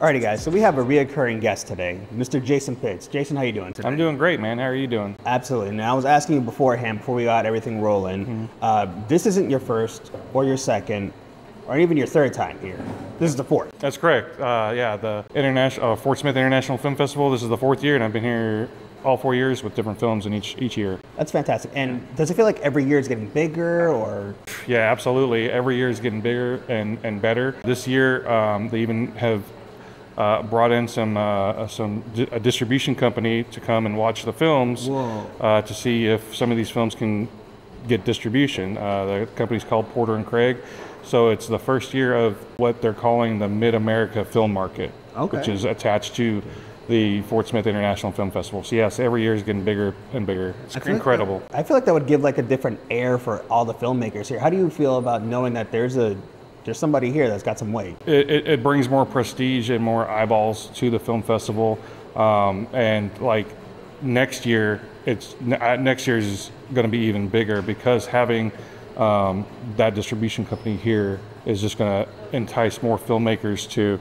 Alrighty guys, so we have a reoccurring guest today, Mr. Jason Pitts. Jason, how you doing today? I'm doing great, man. How are you doing? Absolutely. Now I was asking you beforehand, before we got everything rolling, this isn't your first or your second or even your third time here. This is the fourth. That's correct. Yeah, the Fort Smith International Film Festival, this is the fourth year, and I've been here all 4 years with different films in each year. That's fantastic. And does it feel like every year is getting bigger, or? Yeah, absolutely. Every year is getting bigger and better. This year, they even have brought in a distribution company to come and watch the films to see if some of these films can get distribution. The company's called Porter and Craig. So it's the first year of what they're calling the Mid-America Film Market, which is attached to the Fort Smith International Film Festival. So yes, every year is getting bigger and bigger. It's incredible. I feel like that would give like a different air for all the filmmakers here. How do you feel about knowing that there's somebody here that's got some weight? It brings more prestige and more eyeballs to the film festival. And like next year is going to be even bigger, because having that distribution company here is just going to entice more filmmakers to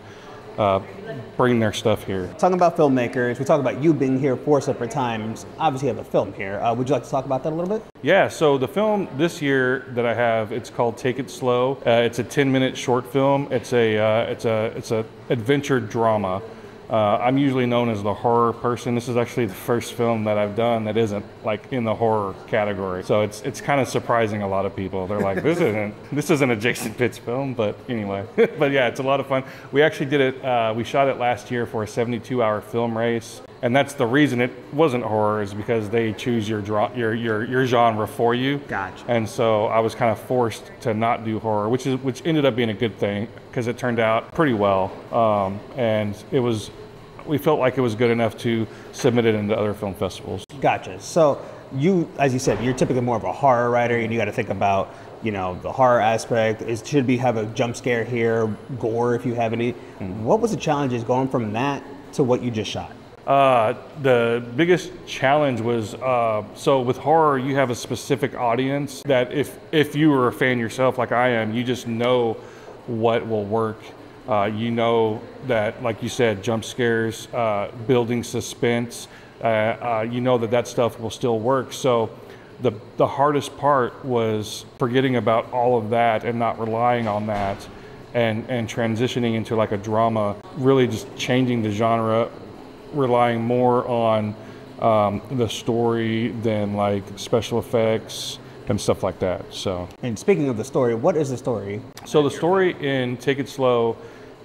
bring their stuff here. Talking about filmmakers, we talk about you being here 4 separate times. Obviously you have a film here. Would you like to talk about that a little bit? Yeah, so the film this year that I have, it's called Take It Slow. It's a 10-minute short film. It's a adventure drama. I'm usually known as the horror person. This is actually the first film that I've done that isn't like in the horror category. So it's kind of surprising a lot of people. They're like, this isn't a Jason Pitts film, but anyway. But yeah, it's a lot of fun. We actually did it, we shot it last year for a 72-hour film race. And that's the reason it wasn't horror, is because they choose your genre for you. Gotcha. And so I was kind of forced to not do horror, which ended up being a good thing, because it turned out pretty well. And we felt like it was good enough to submit it into other film festivals. Gotcha. So you, as you said, you're typically more of a horror writer, and you got to think about, the horror aspect. Should we have a jump scare here, gore if you have any? What was the challenges going from that to what you just shot? The biggest challenge was, so with horror, you have a specific audience that if you were a fan yourself like I am, you just know what will work. You know that, like you said, jump scares, building suspense, you know that stuff will still work. So the hardest part was forgetting about all of that and not relying on that, and transitioning into like a drama, really just changing the genre, relying more on the story than like special effects and stuff like that. So, and speaking of the story, what is the story? So the story in Take It Slow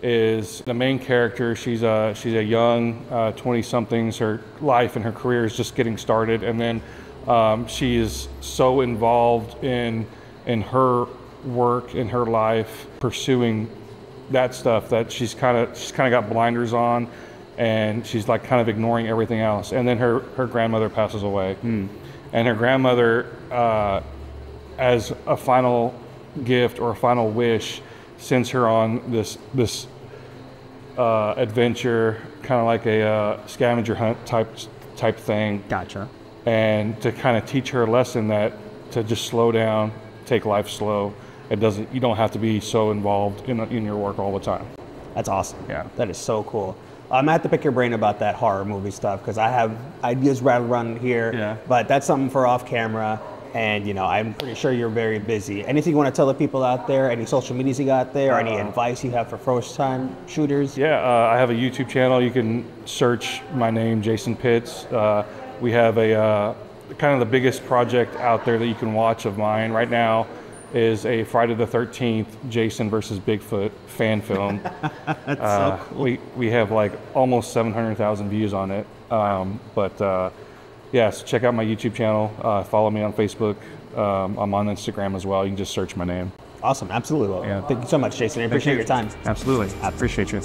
is the main character. She's a young 20-somethings. Her life and her career is just getting started, and then she is so involved in her work, in her life, pursuing that stuff, that she's kind of got blinders on, and she's like kind of ignoring everything else. And then her grandmother passes away, and her grandmother, as a final gift or a final wish, sends her on this adventure, kind of like a scavenger hunt type thing. Gotcha. And to kind of teach her a lesson that to just slow down, take life slow. You don't have to be so involved in your work all the time. That's awesome. Yeah. That is so cool. I'm gonna have to pick your brain about that horror movie stuff, because I have ideas rattled around here. Yeah. But that's something for off camera. And I'm pretty sure you're very busy. Anything you want to tell the people out there? Any social medias you got there? Or any advice you have for first-time shooters? Yeah, I have a YouTube channel. You can search my name, Jason Pitts. We have a kind of the biggest project out there that you can watch of mine right now is a Friday the 13th Jason versus Bigfoot fan film. That's so cool. We have like almost 700,000 views on it. Yeah, so check out my YouTube channel. Follow me on Facebook. I'm on Instagram as well. You can just search my name. Awesome. Absolutely. Well, yeah. Thank you so much, Jason. I appreciate your time. Absolutely. I appreciate you.